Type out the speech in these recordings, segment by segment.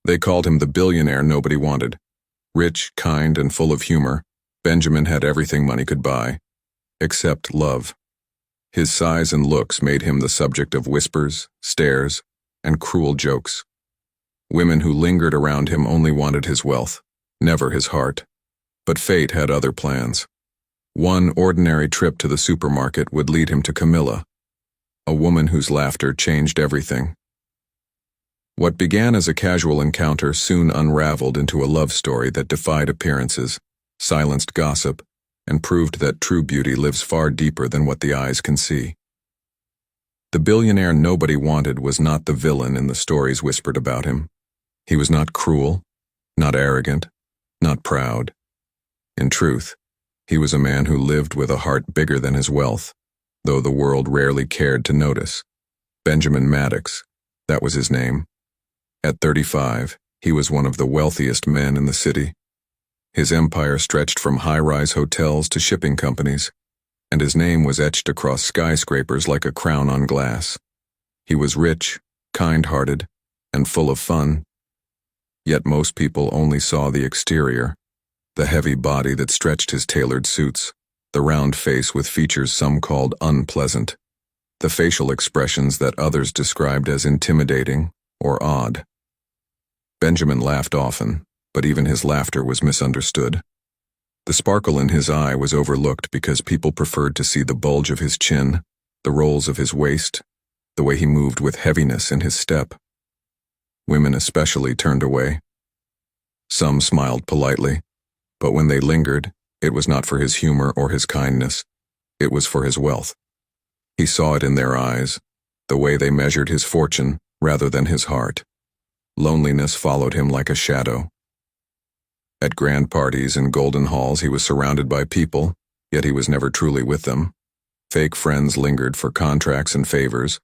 They called him the billionaire nobody wanted. Rich, kind, and full of humor, Benjamin had everything money could buy, except love. His size and looks made him the subject of whispers, stares, and cruel jokes. Women who lingered around him only wanted his wealth, never his heart. But fate had other plans. One ordinary trip to the supermarket would lead him to Camila, a woman whose laughter changed everything. What began as a casual encounter soon unraveled into a love story that defied appearances, silenced gossip, and proved that true beauty lives far deeper than what the eyes can see. The billionaire nobody wanted was not the villain in the stories whispered about him. He was not cruel, not arrogant, not proud. In truth, he was a man who lived with a heart bigger than his wealth, though the world rarely cared to notice. Benjamin Maddox, that was his name. At 35, he was one of the wealthiest men in the city. His empire stretched from high-rise hotels to shipping companies, and his name was etched across skyscrapers like a crown on glass. He was rich, kind-hearted, and full of fun. Yet most people only saw the exterior, the heavy body that stretched his tailored suits, the round face with features some called unpleasant, the facial expressions that others described as intimidating or odd. Benjamin laughed often, but even his laughter was misunderstood. The sparkle in his eye was overlooked because people preferred to see the bulge of his chin, the rolls of his waist, the way he moved with heaviness in his step. Women especially turned away. Some smiled politely, but when they lingered, it was not for his humor or his kindness. It was for his wealth. He saw it in their eyes, the way they measured his fortune rather than his heart. Loneliness followed him like a shadow. At grand parties and golden halls he was surrounded by people, yet he was never truly with them. Fake friends lingered for contracts and favors.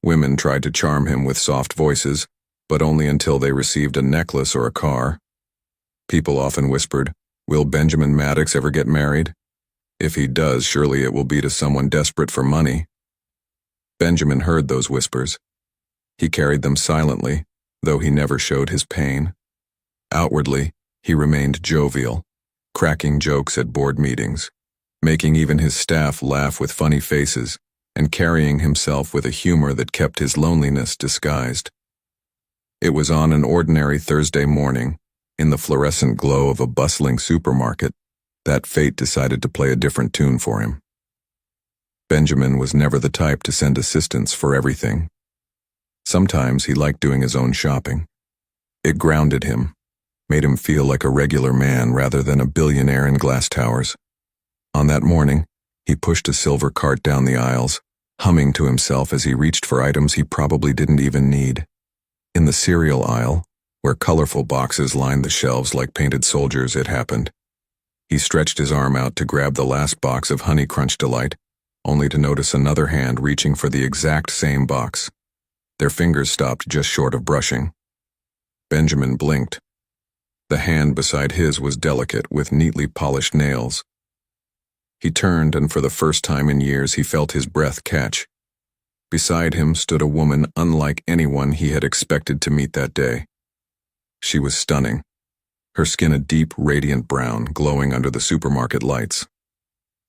Women tried to charm him with soft voices, but only until they received a necklace or a car. People often whispered, "Will Benjamin Maddox ever get married? If he does, surely it will be to someone desperate for money." Benjamin heard those whispers. He carried them silently, though he never showed his pain. Outwardly, he remained jovial, cracking jokes at board meetings, making even his staff laugh with funny faces, and carrying himself with a humor that kept his loneliness disguised. It was on an ordinary Thursday morning, in the fluorescent glow of a bustling supermarket, that fate decided to play a different tune for him. Benjamin was never the type to send assistants for everything. Sometimes he liked doing his own shopping. It grounded him, made him feel like a regular man rather than a billionaire in glass towers. On that morning, he pushed a silver cart down the aisles, humming to himself as he reached for items he probably didn't even need. In the cereal aisle, where colorful boxes lined the shelves like painted soldiers, it happened. He stretched his arm out to grab the last box of Honey Crunch Delight, only to notice another hand reaching for the exact same box. Their fingers stopped just short of brushing. Benjamin blinked. The hand beside his was delicate, with neatly polished nails. He turned, and for the first time in years he felt his breath catch. Beside him stood a woman unlike anyone he had expected to meet that day. She was stunning, her skin a deep, radiant brown, glowing under the supermarket lights.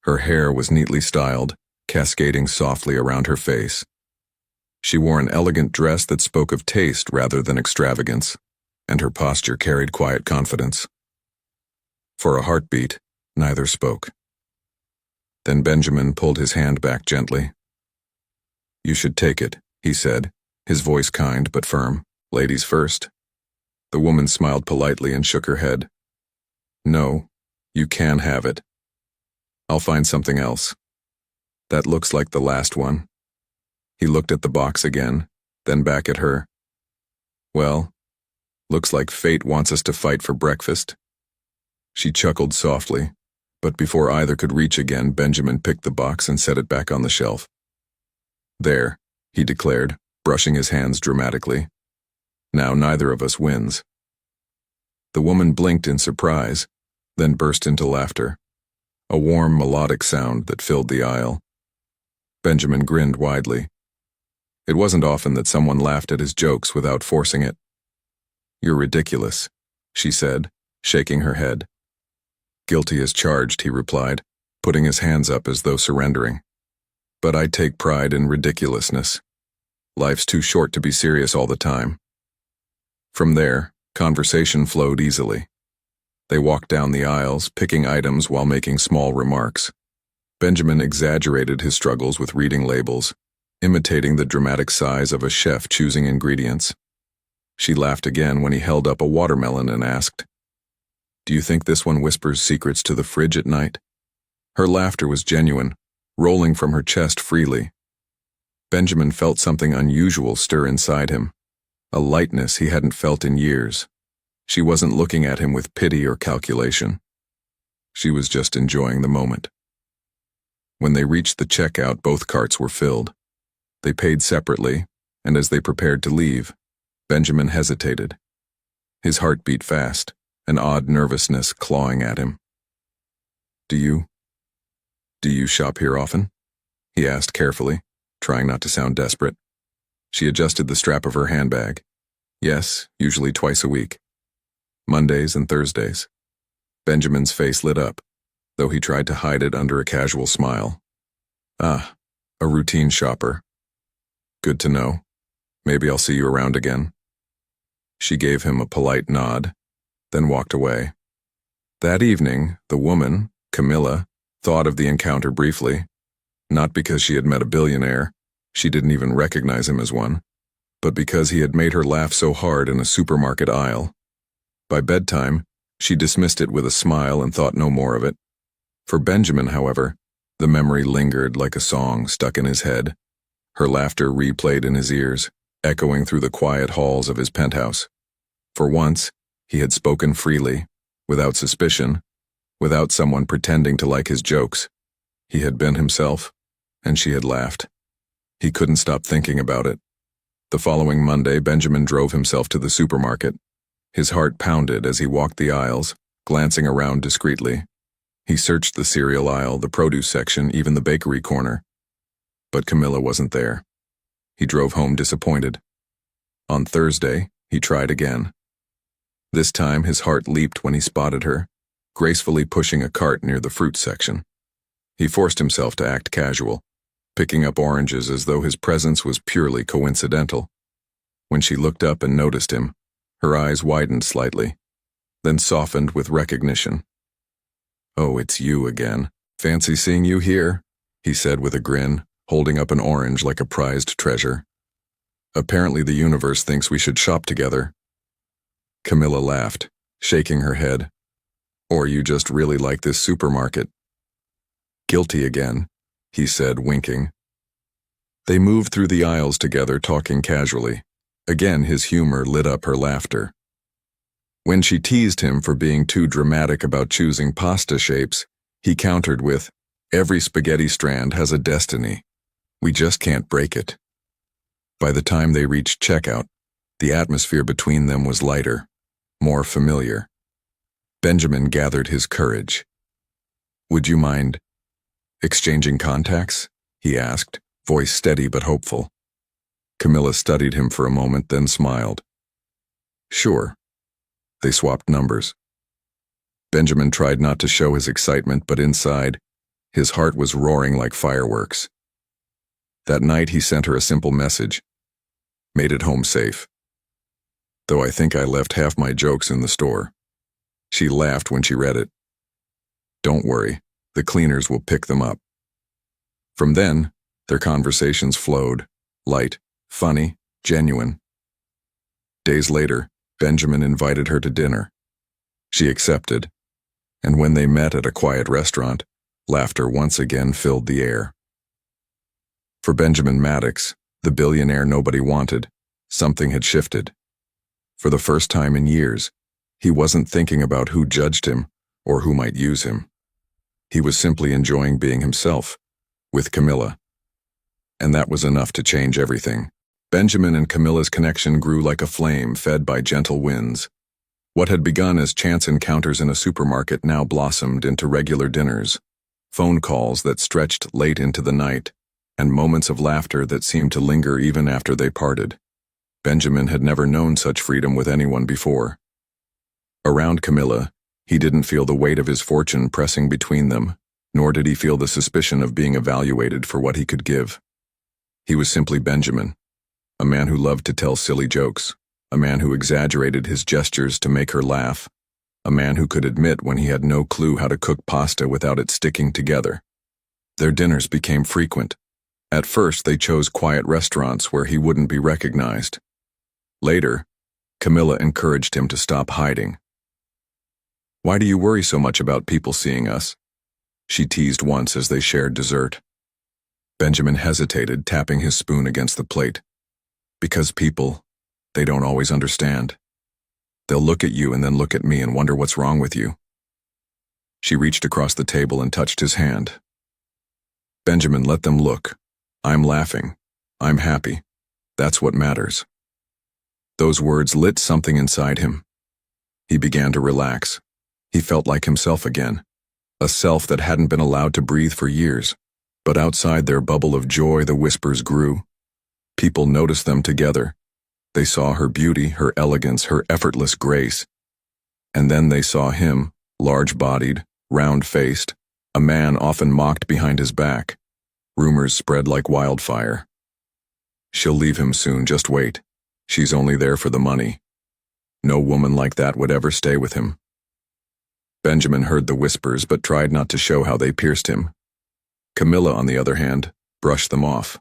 Her hair was neatly styled, cascading softly around her face. She wore an elegant dress that spoke of taste rather than extravagance, and her posture carried quiet confidence. For a heartbeat, neither spoke. Then Benjamin pulled his hand back gently. "You should take it," he said, his voice kind but firm. "Ladies first." The woman smiled politely and shook her head. "No, you can have it. I'll find something else. That looks like the last one." He looked at the box again, then back at her. "Well, looks like fate wants us to fight for breakfast." She chuckled softly, but before either could reach again, Benjamin picked the box and set it back on the shelf. "There," he declared, brushing his hands dramatically. "Now neither of us wins." The woman blinked in surprise, then burst into laughter, a warm melodic sound that filled the aisle. Benjamin grinned widely. It wasn't often that someone laughed at his jokes without forcing it. "You're ridiculous," she said, shaking her head. "Guilty as charged," he replied, putting his hands up as though surrendering. "But I take pride in ridiculousness. Life's too short to be serious all the time." From there, conversation flowed easily. They walked down the aisles, picking items while making small remarks. Benjamin exaggerated his struggles with reading labels, imitating the dramatic sighs of a chef choosing ingredients. She laughed again when he held up a watermelon and asked, "Do you think this one whispers secrets to the fridge at night?" Her laughter was genuine, rolling from her chest freely. Benjamin felt something unusual stir inside him, a lightness he hadn't felt in years. She wasn't looking at him with pity or calculation. She was just enjoying the moment. When they reached the checkout, both carts were filled. They paid separately, and as they prepared to leave, Benjamin hesitated. His heart beat fast, an odd nervousness clawing at him. Do you shop here often?" he asked carefully, trying not to sound desperate. She adjusted the strap of her handbag. "Yes, usually twice a week. Mondays and Thursdays." Benjamin's face lit up, though he tried to hide it under a casual smile. "Ah, a routine shopper. Good to know. Maybe I'll see you around again." She gave him a polite nod, then walked away. That evening, the woman, Camila, thought of the encounter briefly, not because she had met a billionaire, she didn't even recognize him as one, but because he had made her laugh so hard in a supermarket aisle. By bedtime, she dismissed it with a smile and thought no more of it. For Benjamin, however, the memory lingered like a song stuck in his head. Her laughter replayed in his ears, echoing through the quiet halls of his penthouse. For once, he had spoken freely, without suspicion, without someone pretending to like his jokes. He had been himself, and she had laughed. He couldn't stop thinking about it. The following Monday, Benjamin drove himself to the supermarket. His heart pounded as he walked the aisles, glancing around discreetly. He searched the cereal aisle, the produce section, even the bakery corner. But Camila wasn't there. He drove home disappointed. On Thursday, he tried again. This time, his heart leaped when he spotted her, gracefully pushing a cart near the fruit section. He forced himself to act casual, picking up oranges as though his presence was purely coincidental. When she looked up and noticed him, her eyes widened slightly, then softened with recognition. "Oh, it's you again. Fancy seeing you here," he said with a grin, holding up an orange like a prized treasure. "Apparently the universe thinks we should shop together." Camila laughed, shaking her head. "Or you just really like this supermarket." "Guilty again," he said, winking. They moved through the aisles together, talking casually. Again, his humor lit up her laughter. When she teased him for being too dramatic about choosing pasta shapes, he countered with, "Every spaghetti strand has a destiny. We just can't break it." By the time they reached checkout, the atmosphere between them was lighter, more familiar. Benjamin gathered his courage. "Would you mind exchanging contacts?" he asked, voice steady but hopeful. Camila studied him for a moment, then smiled. "Sure." They swapped numbers. Benjamin tried not to show his excitement, but inside, his heart was roaring like fireworks. That night he sent her a simple message. "Made it home safe. Though I think I left half my jokes in the store." She laughed when she read it. "Don't worry, the cleaners will pick them up." From then, their conversations flowed, light, funny, genuine. Days later, Benjamin invited her to dinner. She accepted, and when they met at a quiet restaurant, laughter once again filled the air. For Benjamin Maddox, the billionaire nobody wanted, something had shifted. For the first time in years, he wasn't thinking about who judged him or who might use him. He was simply enjoying being himself, with Camila. And that was enough to change everything. Benjamin and Camila's connection grew like a flame fed by gentle winds. What had begun as chance encounters in a supermarket now blossomed into regular dinners, phone calls that stretched late into the night, and moments of laughter that seemed to linger even after they parted. Benjamin had never known such freedom with anyone before. Around Camila, he didn't feel the weight of his fortune pressing between them, nor did he feel the suspicion of being evaluated for what he could give. He was simply Benjamin, a man who loved to tell silly jokes, a man who exaggerated his gestures to make her laugh, a man who could admit when he had no clue how to cook pasta without it sticking together. Their dinners became frequent. At first, they chose quiet restaurants where he wouldn't be recognized. Later, Camila encouraged him to stop hiding. "Why do you worry so much about people seeing us?" she teased once as they shared dessert. Benjamin hesitated, tapping his spoon against the plate. "Because people, they don't always understand. They'll look at you and then look at me and wonder what's wrong with you." She reached across the table and touched his hand. "Benjamin, let them look. I'm laughing. I'm happy. That's what matters." Those words lit something inside him. He began to relax. He felt like himself again, a self that hadn't been allowed to breathe for years. But outside their bubble of joy, the whispers grew. People noticed them together. They saw her beauty, her elegance, her effortless grace. And then they saw him, large-bodied, round-faced, a man often mocked behind his back. Rumors spread like wildfire. "She'll leave him soon, just wait. She's only there for the money. No woman like that would ever stay with him." Benjamin heard the whispers but tried not to show how they pierced him. Camila, on the other hand, brushed them off.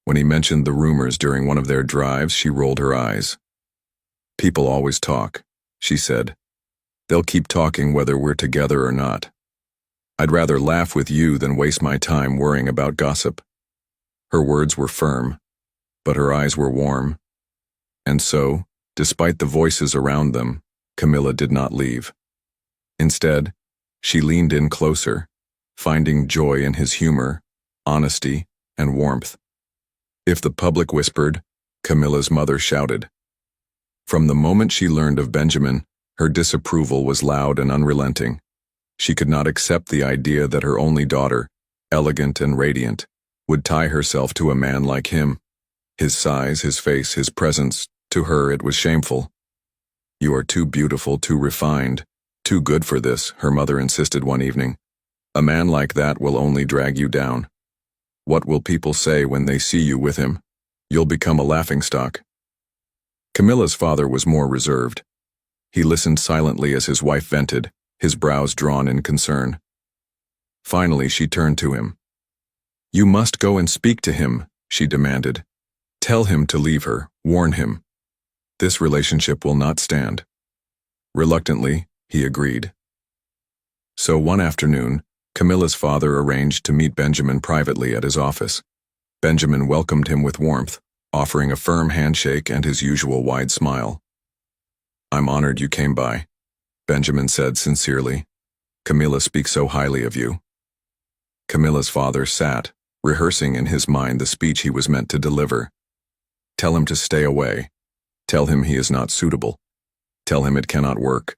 When he mentioned the rumors during one of their drives, she rolled her eyes. "People always talk," she said. "They'll keep talking whether we're together or not. I'd rather laugh with you than waste my time worrying about gossip." Her words were firm, but her eyes were warm. And so, despite the voices around them, Camila did not leave. Instead, she leaned in closer, finding joy in his humor, honesty, and warmth. If the public whispered, Camila's mother shouted. From the moment she learned of Benjamin, her disapproval was loud and unrelenting. She could not accept the idea that her only daughter, elegant and radiant, would tie herself to a man like him. His size, his face, his presence, to her it was shameful. "You are too beautiful, too refined, too good for this," her mother insisted one evening. "A man like that will only drag you down. What will people say when they see you with him? You'll become a laughingstock." Camila's father was more reserved. He listened silently as his wife vented, his brows drawn in concern. Finally, she turned to him. "You must go and speak to him," she demanded. "Tell him to leave her, warn him. This relationship will not stand." Reluctantly, he agreed. So one afternoon, Camila's father arranged to meet Benjamin privately at his office. Benjamin welcomed him with warmth, offering a firm handshake and his usual wide smile. "I'm honored you came by," Benjamin said sincerely. "Camila speaks so highly of you." Camila's father sat, rehearsing in his mind the speech he was meant to deliver. Tell him to stay away. Tell him he is not suitable. Tell him it cannot work.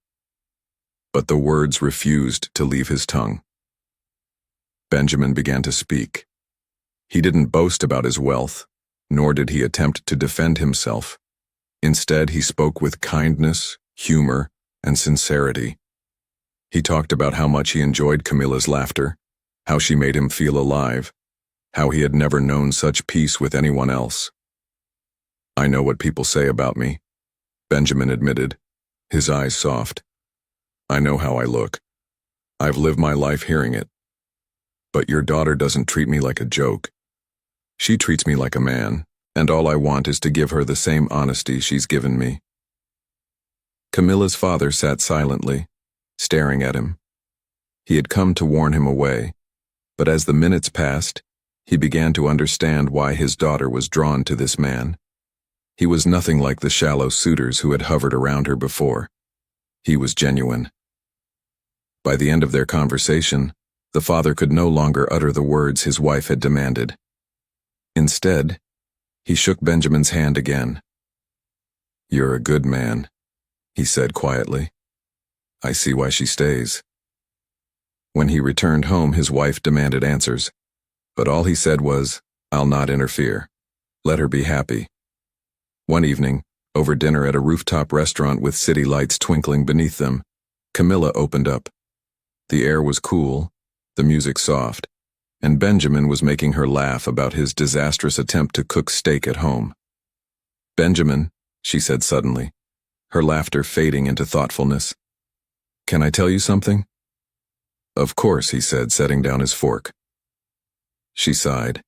But the words refused to leave his tongue. Benjamin began to speak. He didn't boast about his wealth, nor did he attempt to defend himself. Instead, he spoke with kindness, humor, and sincerity. He talked about how much he enjoyed Camila's laughter, how she made him feel alive, how he had never known such peace with anyone else. "I know what people say about me," Benjamin admitted, his eyes soft. "I know how I look. I've lived my life hearing it. But your daughter doesn't treat me like a joke. She treats me like a man, and all I want is to give her the same honesty she's given me." Camila's father sat silently, staring at him. He had come to warn him away, but as the minutes passed, he began to understand why his daughter was drawn to this man. He was nothing like the shallow suitors who had hovered around her before. He was genuine. By the end of their conversation, the father could no longer utter the words his wife had demanded. Instead, he shook Benjamin's hand again. "You're a good man," he said quietly. "I see why she stays." When he returned home, his wife demanded answers, but all he said was, "I'll not interfere. Let her be happy." One evening, over dinner at a rooftop restaurant with city lights twinkling beneath them, Camila opened up. The air was cool, the music soft, and Benjamin was making her laugh about his disastrous attempt to cook steak at home. "Benjamin," she said suddenly, her laughter fading into thoughtfulness. "Can I tell you something?" "Of course," he said, setting down his fork. She sighed.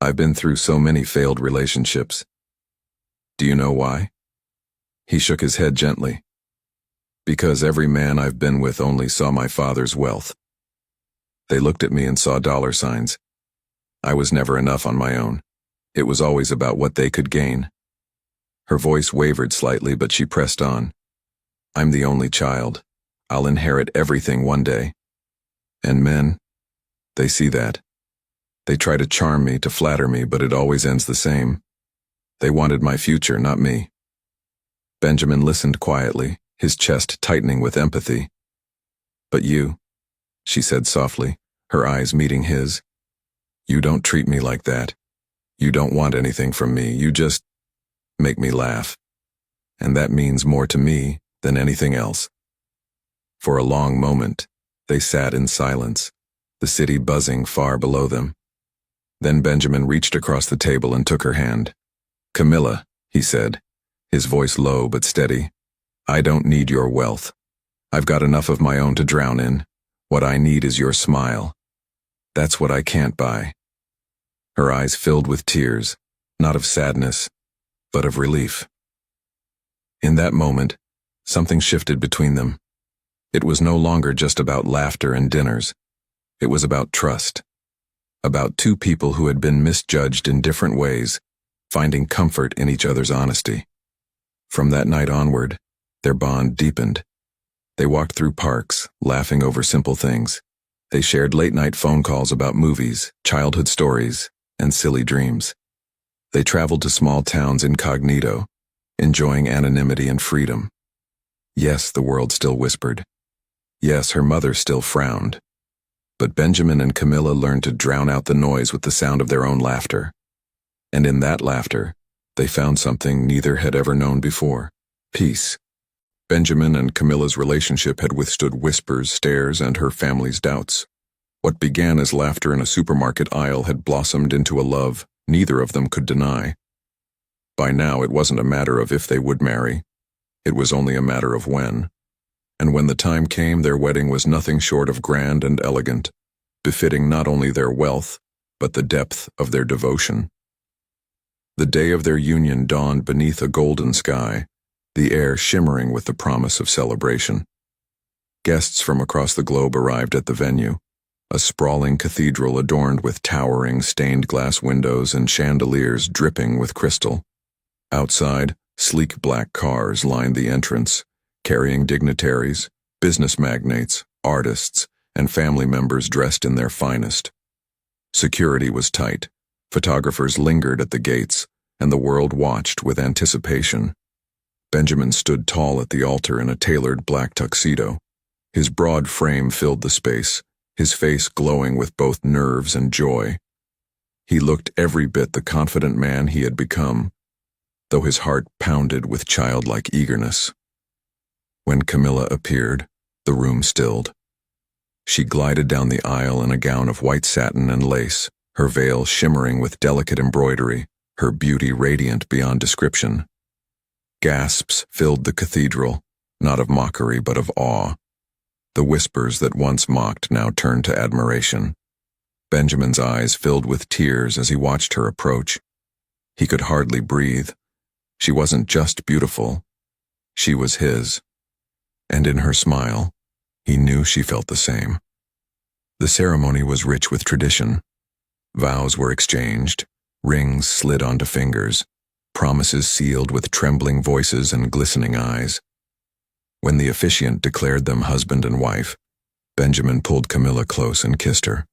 "I've been through so many failed relationships. Do you know why?" He shook his head gently. "Because every man I've been with only saw my father's wealth. They looked at me and saw dollar signs. I was never enough on my own. It was always about what they could gain." Her voice wavered slightly, but she pressed on. "I'm the only child. I'll inherit everything one day. And men, they see that. They try to charm me, to flatter me, but it always ends the same. They wanted my future, not me." Benjamin listened quietly, his chest tightening with empathy. "But you," she said softly, her eyes meeting his. "You don't treat me like that. You don't want anything from me. You just make me laugh. And that means more to me than anything else." For a long moment, they sat in silence, the city buzzing far below them. Then Benjamin reached across the table and took her hand. "Camila," he said, his voice low but steady, "I don't need your wealth. I've got enough of my own to drown in. What I need is your smile. That's what I can't buy." Her eyes filled with tears, not of sadness, but of relief. In that moment, something shifted between them. It was no longer just about laughter and dinners. It was about trust. About two people who had been misjudged in different ways, finding comfort in each other's honesty. From that night onward, their bond deepened. They walked through parks, laughing over simple things. They shared late-night phone calls about movies, childhood stories, and silly dreams. They traveled to small towns incognito, enjoying anonymity and freedom. Yes, the world still whispered. Yes, her mother still frowned. But Benjamin and Camila learned to drown out the noise with the sound of their own laughter. And in that laughter, they found something neither had ever known before: peace. Benjamin and Camila's relationship had withstood whispers, stares, and her family's doubts. What began as laughter in a supermarket aisle had blossomed into a love neither of them could deny. By now, it wasn't a matter of if they would marry. It was only a matter of when. And when the time came, their wedding was nothing short of grand and elegant, befitting not only their wealth, but the depth of their devotion. The day of their union dawned beneath a golden sky, the air shimmering with the promise of celebration. Guests from across the globe arrived at the venue, a sprawling cathedral adorned with towering stained glass windows and chandeliers dripping with crystal. Outside, sleek black cars lined the entrance, carrying dignitaries, business magnates, artists, and family members dressed in their finest. Security was tight, photographers lingered at the gates, and the world watched with anticipation. Benjamin stood tall at the altar in a tailored black tuxedo. His broad frame filled the space, his face glowing with both nerves and joy. He looked every bit the confident man he had become, though his heart pounded with childlike eagerness. When Camila appeared, the room stilled. She glided down the aisle in a gown of white satin and lace, her veil shimmering with delicate embroidery, her beauty radiant beyond description. Gasps filled the cathedral, not of mockery but of awe. The whispers that once mocked now turned to admiration. Benjamin's eyes filled with tears as he watched her approach. He could hardly breathe. She wasn't just beautiful. She was his. And in her smile, he knew she felt the same. The ceremony was rich with tradition. Vows were exchanged, rings slid onto fingers, promises sealed with trembling voices and glistening eyes. When the officiant declared them husband and wife, Benjamin pulled Camila close and kissed her,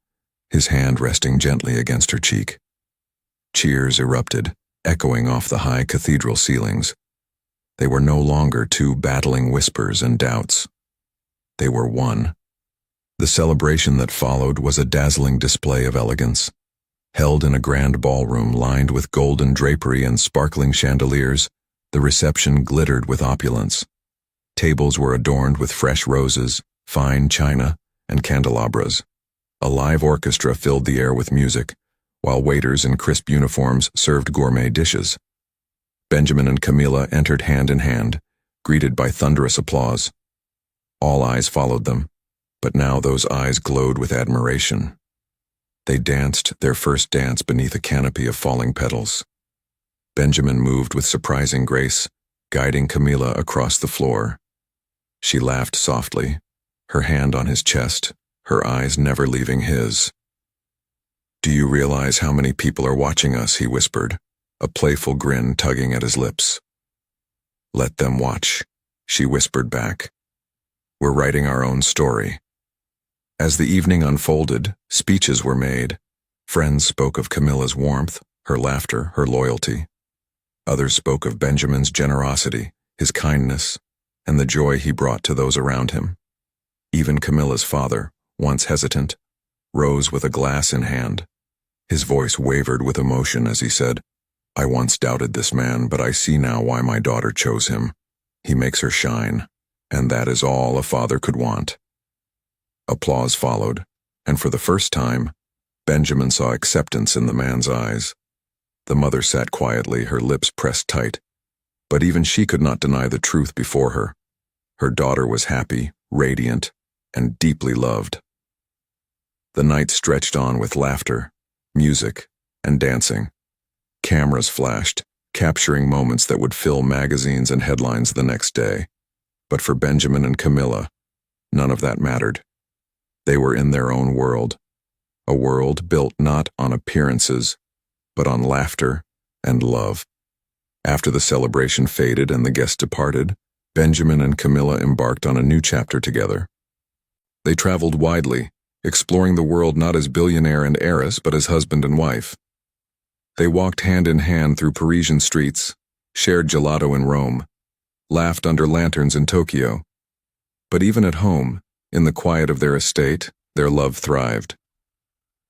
his hand resting gently against her cheek. Cheers erupted, echoing off the high cathedral ceilings. They were no longer two battling whispers and doubts. They were one. The celebration that followed was a dazzling display of elegance. Held in a grand ballroom lined with golden drapery and sparkling chandeliers, the reception glittered with opulence. Tables were adorned with fresh roses, fine china, and candelabras. A live orchestra filled the air with music, while waiters in crisp uniforms served gourmet dishes. Benjamin and Camila entered hand in hand, greeted by thunderous applause. All eyes followed them, but now those eyes glowed with admiration. They danced their first dance beneath a canopy of falling petals. Benjamin moved with surprising grace, guiding Camila across the floor. She laughed softly, her hand on his chest, her eyes never leaving his. "Do you realize how many people are watching us?" he whispered, a playful grin tugging at his lips. "Let them watch," she whispered back. "We're writing our own story." As the evening unfolded, speeches were made. Friends spoke of Camila's warmth, her laughter, her loyalty. Others spoke of Benjamin's generosity, his kindness, and the joy he brought to those around him. Even Camila's father, once hesitant, rose with a glass in hand. His voice wavered with emotion as he said, "I once doubted this man, but I see now why my daughter chose him. He makes her shine, and that is all a father could want." Applause followed, and for the first time, Benjamin saw acceptance in the man's eyes. The mother sat quietly, her lips pressed tight, but even she could not deny the truth before her. Her daughter was happy, radiant, and deeply loved. The night stretched on with laughter, music, and dancing. Cameras flashed, capturing moments that would fill magazines and headlines the next day. But for Benjamin and Camila, none of that mattered. They were in their own world, a world built not on appearances, but on laughter and love. After the celebration faded and the guests departed, Benjamin and Camila embarked on a new chapter together. They traveled widely, exploring the world not as billionaire and heiress, but as husband and wife. They walked hand in hand through Parisian streets, shared gelato in Rome, laughed under lanterns in Tokyo. But even at home, in the quiet of their estate, their love thrived.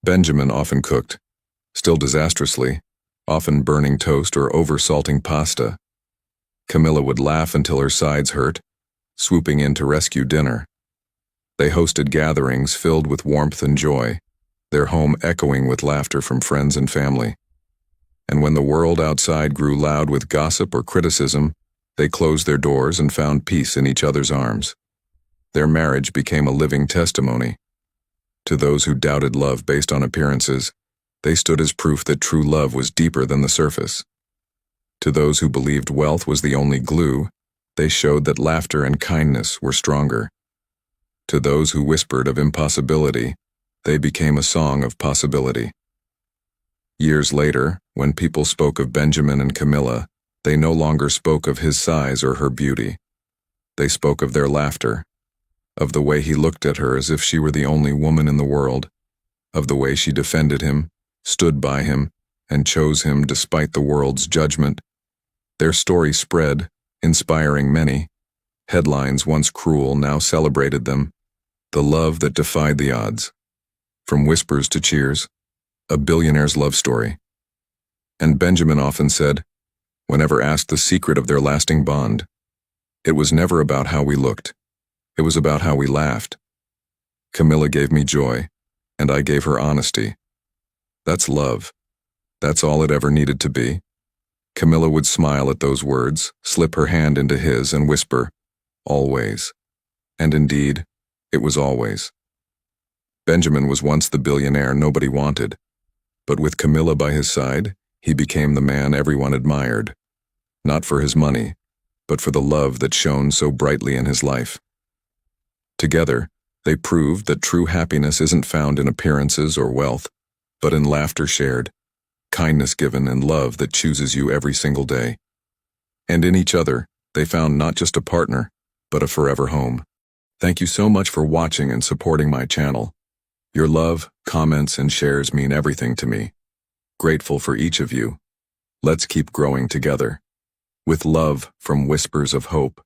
Benjamin often cooked, still disastrously, often burning toast or over-salting pasta. Camila would laugh until her sides hurt, swooping in to rescue dinner. They hosted gatherings filled with warmth and joy, their home echoing with laughter from friends and family. And when the world outside grew loud with gossip or criticism, they closed their doors and found peace in each other's arms. Their marriage became a living testimony. To those who doubted love based on appearances, they stood as proof that true love was deeper than the surface. To those who believed wealth was the only glue, they showed that laughter and kindness were stronger. To those who whispered of impossibility, they became a song of possibility. Years later, when people spoke of Benjamin and Camila, they no longer spoke of his size or her beauty. They spoke of their laughter, of the way he looked at her as if she were the only woman in the world, of the way she defended him, stood by him, and chose him despite the world's judgment. Their story spread, inspiring many. Headlines once cruel now celebrated them. The love that defied the odds. From whispers to cheers, a billionaire's love story. And Benjamin often said, whenever asked the secret of their lasting bond, it was never about how we looked. It was about how we laughed. Camila gave me joy, and I gave her honesty. That's love. That's all it ever needed to be. Camila would smile at those words, slip her hand into his, and whisper, "Always." And indeed, it was always. Benjamin was once the billionaire nobody wanted, but with Camila by his side, he became the man everyone admired, not for his money, but for the love that shone so brightly in his life. Together, they proved that true happiness isn't found in appearances or wealth, but in laughter shared, kindness given, and love that chooses you every single day. And in each other, they found not just a partner, but a forever home. Thank you so much for watching and supporting my channel. Your love, comments, and shares mean everything to me. Grateful for each of you. Let's keep growing together. With love from Whispers of Hope.